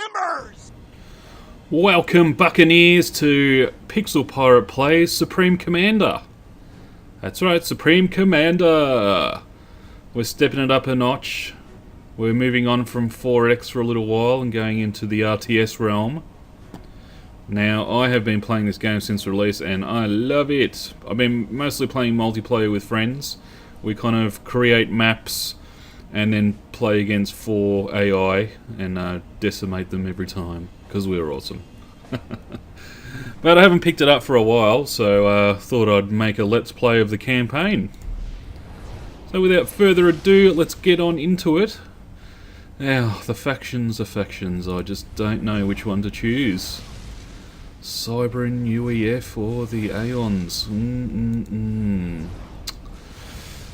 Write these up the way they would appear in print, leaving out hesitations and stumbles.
timbers! Welcome, Buccaneers, to Pixel Pirate Plays Supreme Commander. That's right, Supreme Commander. We're stepping it up a notch. We're moving on from 4X for a little while and going into the RTS realm. Now, I have been playing this game since release and I love it. I've been mostly playing multiplayer with friends. We kind of create maps and then play against 4 AI and decimate them every time, because we're awesome. But I haven't picked it up for a while, so thought I'd make a let's play of the campaign. So without further ado, let's get on into it. Now, the factions are factions, I just don't know which one to choose. Cybran, UEF, or the Aeons? I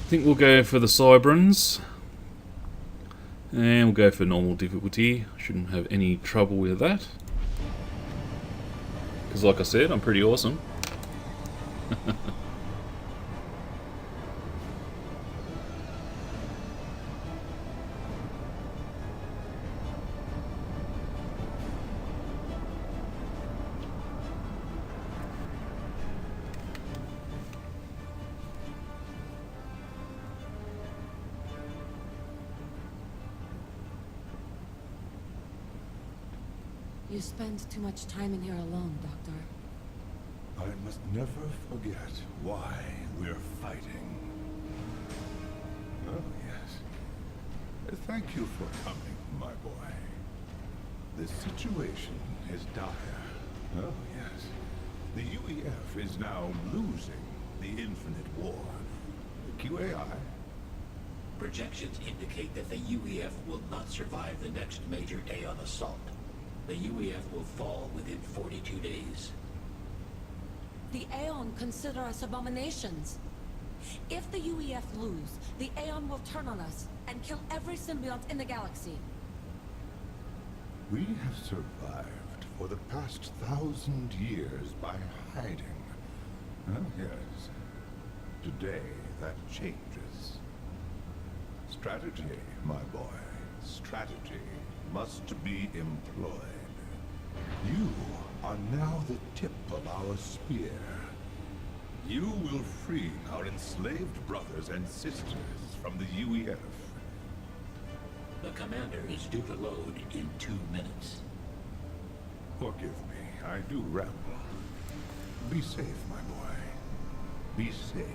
think we'll go for the Cybrans. And we'll go for normal difficulty. Shouldn't have any trouble with that. Because like I said, I'm pretty awesome. You spend too much time in here alone, Doctor. I must never forget why we're fighting. Oh, yes. Thank you for coming, my boy. This situation is dire. Oh, yes. The UEF is now losing the Infinite War. The QAI? Projections indicate that the UEF will not survive the next major Aeon assault. The UEF will fall within 42 days. The Aeon consider us abominations. If the UEF lose, the Aeon will turn on us and kill every symbiont in the galaxy. We have survived for the past 1,000 years by hiding. Oh, yes. Today, that changes. Strategy, my boy. Strategy must be employed. You are now the tip of our spear. You will free our enslaved brothers and sisters from the UEF. The commander is due to load in 2 minutes. Forgive me, I do ramble. Be safe, my boy. Be safe.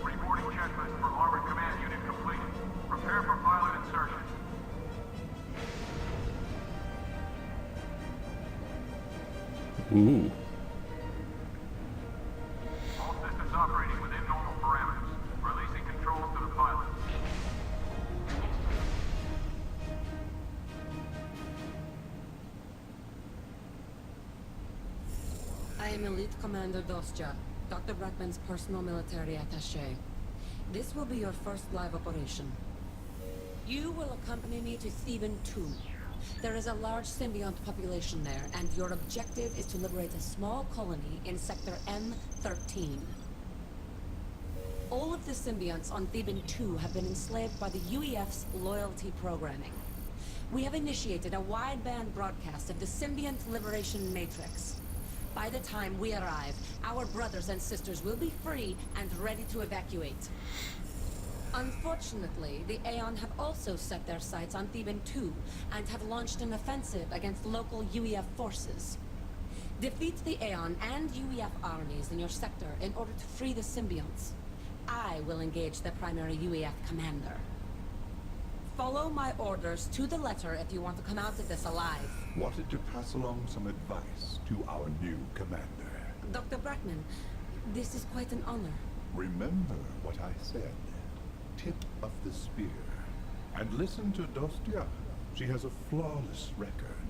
Reporting checklist for Armored Command Unit complete. Prepare for pilot insertion. Ooh. All systems operating within normal parameters. Releasing controls to the pilot. I am Elite Commander Dostja, Dr. Brackman's personal military attaché. This will be your first live operation. You will accompany me to Theban 2. There is a large symbiont population there, and your objective is to liberate a small colony in Sector M13. All of the symbionts on Theban 2 have been enslaved by the UEF's loyalty programming. We have initiated a wideband broadcast of the Symbiont Liberation Matrix. By the time we arrive, our brothers and sisters will be free and ready to evacuate. Unfortunately, the Aeon have also set their sights on Theban 2 and have launched an offensive against local UEF forces. Defeat the Aeon and UEF armies in your sector in order to free the symbionts. I will engage the primary UEF commander. Follow my orders to the letter if you want to come out of this alive. Wanted to pass along some advice to our new commander. Dr. Brackman, this is quite an honor. Remember what I said. Tip of the spear. And listen to Dostja. She has a flawless record.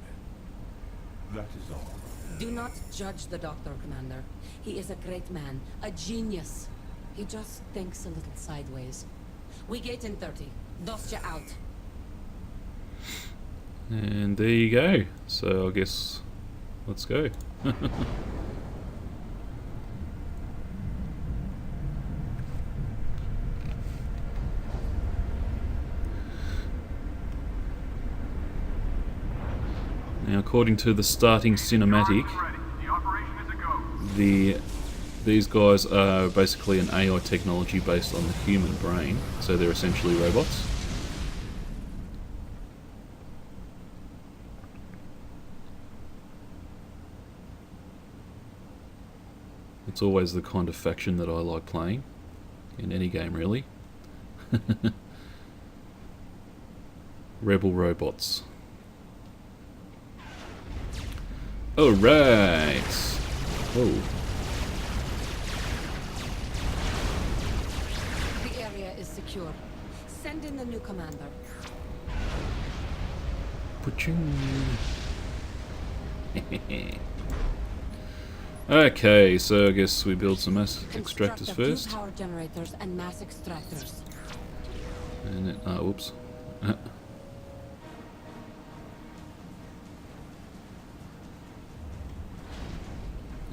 That is all. Do not judge the Doctor, Commander. He is a great man, a genius. He just thinks a little sideways. We gate in 30. Dostja out. And there you go. So I guess let's go. Now, according to the starting cinematic, Guard is ready. The operation is a go. these guys are basically an AI technology based on the human brain, so they're essentially robots. It's always the kind of faction that I like playing in any game, really. Rebel robots. Alright. Oh. The area is secure. Send in the new commander. Okay, so I guess we build some mass Construct extractors a few first. power generators and mass extractors. And then, whoops.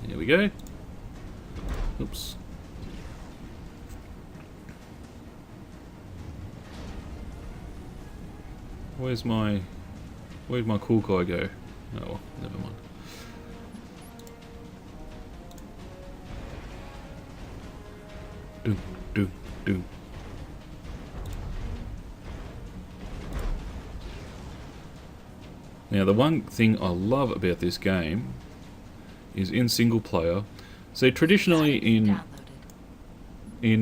Here we go. Oops. Where's my cool guy go? Oh well, never mind. Do do do. Now the one thing I love about this game is in single player. So traditionally in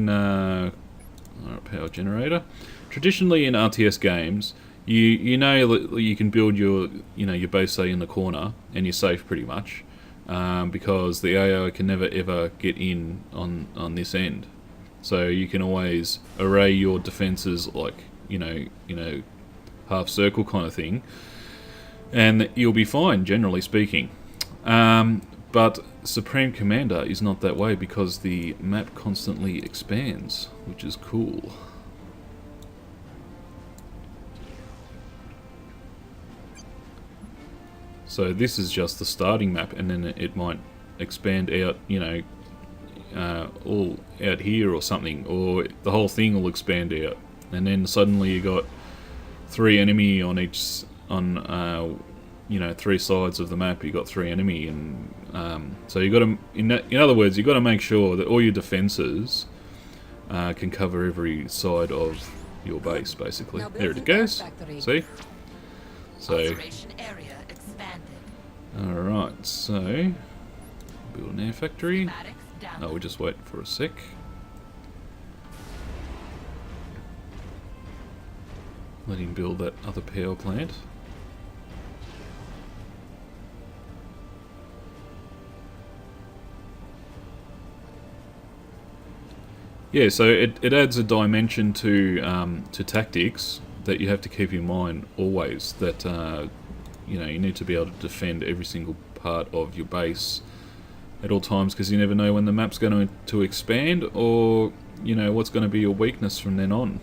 power generator, traditionally in RTS games, you know you can build your your base, say, in the corner, and you're safe pretty much, because the AI can never ever get in on this end. So you can always array your defenses like half circle kind of thing, and you'll be fine, generally speaking. But Supreme Commander is not that way, because the map constantly expands, which is cool. So this is just the starting map, and then it might expand out, all out here or something, or the whole thing will expand out, and then suddenly you got 3 enemy on each, on 3 sides of the map. You got 3 enemy, and so you got to, in other words, you got to make sure that all your defenses can cover every side of your base, basically. There it goes. See? So. Observation area expanded. Alright, so build an air factory. Schematics down. No, we'll just wait for a sec. Let him build that other power plant. Yeah, so it adds a dimension to tactics that you have to keep in mind always. That you need to be able to defend every single part of your base at all times, because you never know when the map's going to expand, or what's going to be your weakness from then on.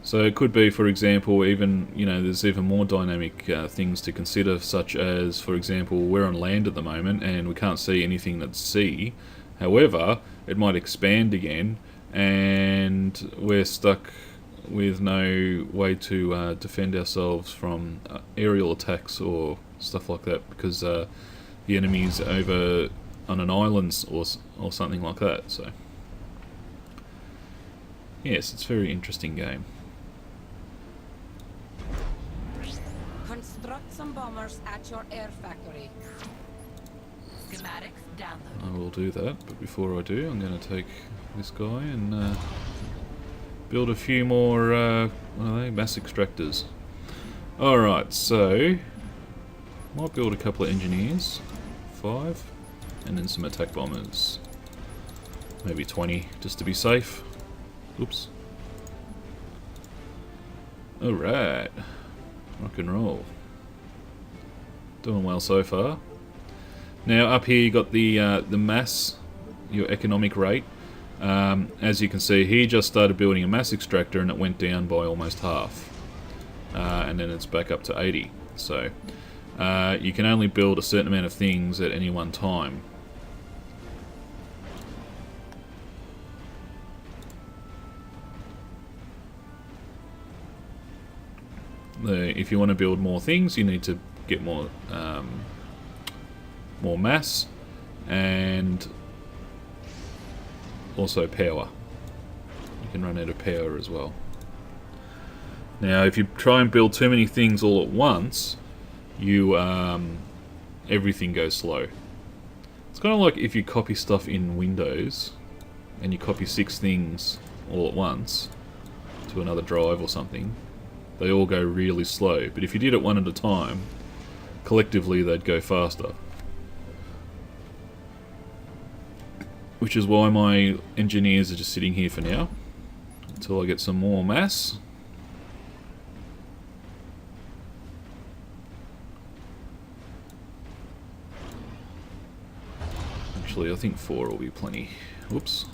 So it could be, for example, even there's even more dynamic things to consider, such as, for example, we're on land at the moment and we can't see anything that's sea. However, it might expand again, and we're stuck with no way to defend ourselves from aerial attacks or stuff like that, because the enemy's over on an island or something like that. So yes, it's a very interesting game. Construct some bombers at your air factory. Schematics downloaded. I will do that, but before I do, I'm going to take this guy and build a few more what are they? Mass extractors. Alright, so might build a couple of engineers, 5, and then some attack bombers, maybe 20, just to be safe. Oops. Alright, rock and roll. Doing well so far. Now up here you got the mass, your economic rate. As you can see, he just started building a mass extractor and it went down by almost half, and then it's back up to 80. So you can only build a certain amount of things at any one time. if you want to build more things, you need to get more mass and also power. You can run out of power as well. Now, if you try and build too many things all at once, you everything goes slow. It's kind of like if you copy stuff in Windows and you copy 6 things all at once to another drive or something, they all go really slow. But if you did it one at a time, collectively they'd go faster. Which is why my engineers are just sitting here for now, until I get some more mass. Actually, I think 4 will be plenty. Whoops.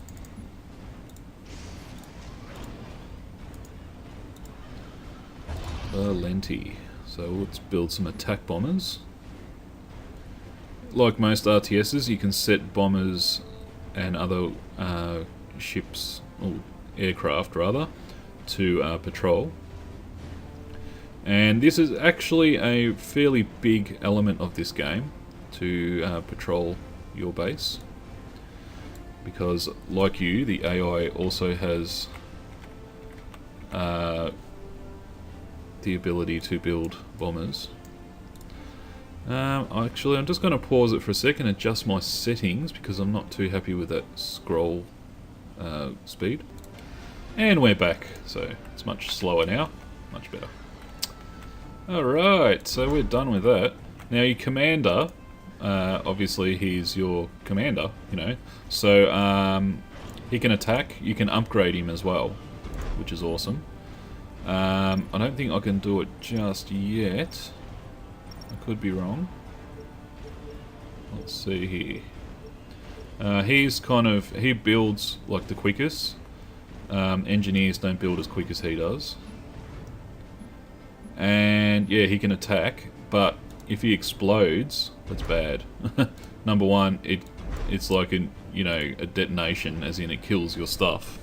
Valenti. So let's build some attack bombers. Like most RTSs, you can set bombers and other ships, or aircraft rather, to patrol. And this is actually a fairly big element of this game, to patrol your base. Because, like you, the AI also has the ability to build bombers. Actually, I'm just going to pause it for a second and adjust my settings because I'm not too happy with that scroll speed. And we're back, so it's much slower now. Much better. Alright, so we're done with that. Now your commander, obviously he's your commander, you know, so he can attack. You can upgrade him as well, which is awesome. I don't think I can do it just yet. I could be wrong. Let's see here. He builds like the quickest. Engineers don't build as quick as he does. And yeah, he can attack, but if he explodes, that's bad. Number one, it's like a detonation, as in it kills your stuff.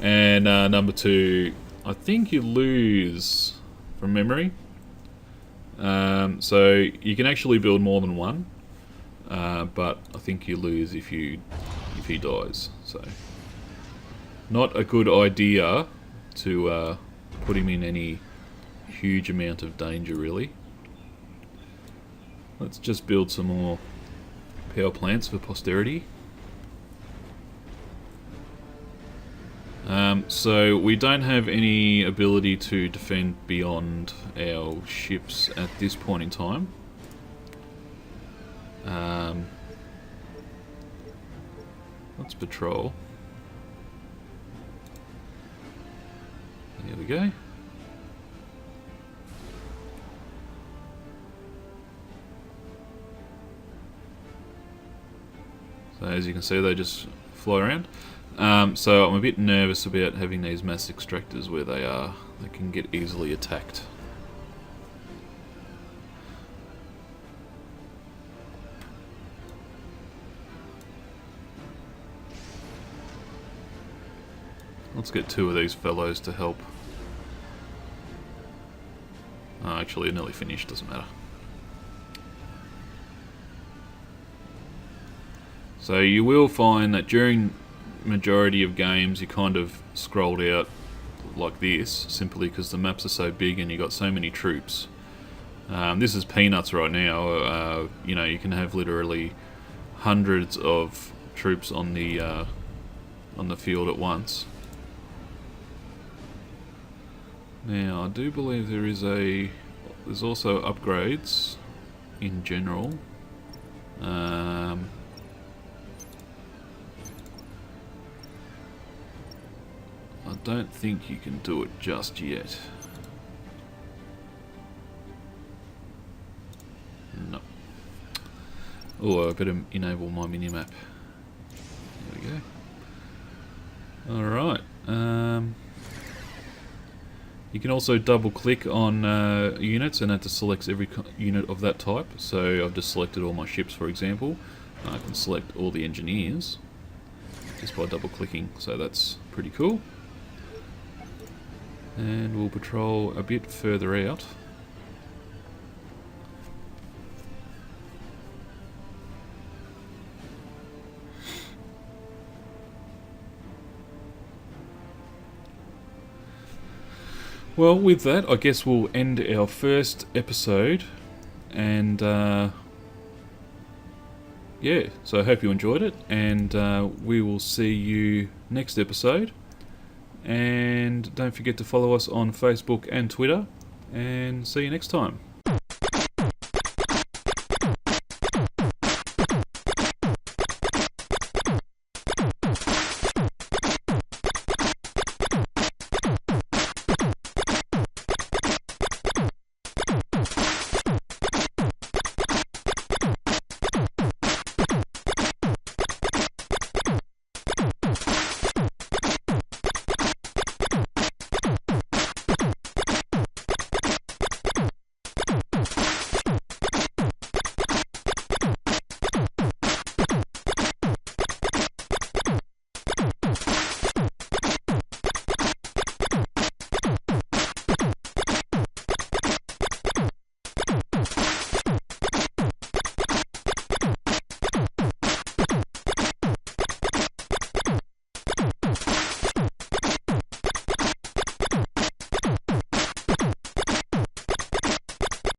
And number two, I think you lose from memory. So you can actually build more than one, but I think you lose if he dies. So not a good idea to put him in any huge amount of danger, really. Let's just build some more power plants for posterity. So we don't have any ability to defend beyond our ships at this point in time. Let's patrol. There we go. So as you can see, they just fly around. So I'm a bit nervous about having these mass extractors where they can get easily attacked. Let's get 2 of these fellows to help. Oh, actually, I nearly finished, doesn't matter. So you will find that during majority of games you kind of scrolled out like this, simply because the maps are so big and you got so many troops. This is peanuts right now. You can have literally hundreds of troops on the field at once. Now I do believe there's also upgrades in general. I don't think you can do it just yet. No. Oh, I better enable my minimap. There we go. Alright. You can also double click on units and that just selects every unit of that type. So I've just selected all my ships, for example. I can select all the engineers just by double clicking, so that's pretty cool. And we'll patrol a bit further out. Well, with that, I guess we'll end our first episode. And, yeah, so I hope you enjoyed it. And we will see you next episode. And don't forget to follow us on Facebook and Twitter. And see you next time.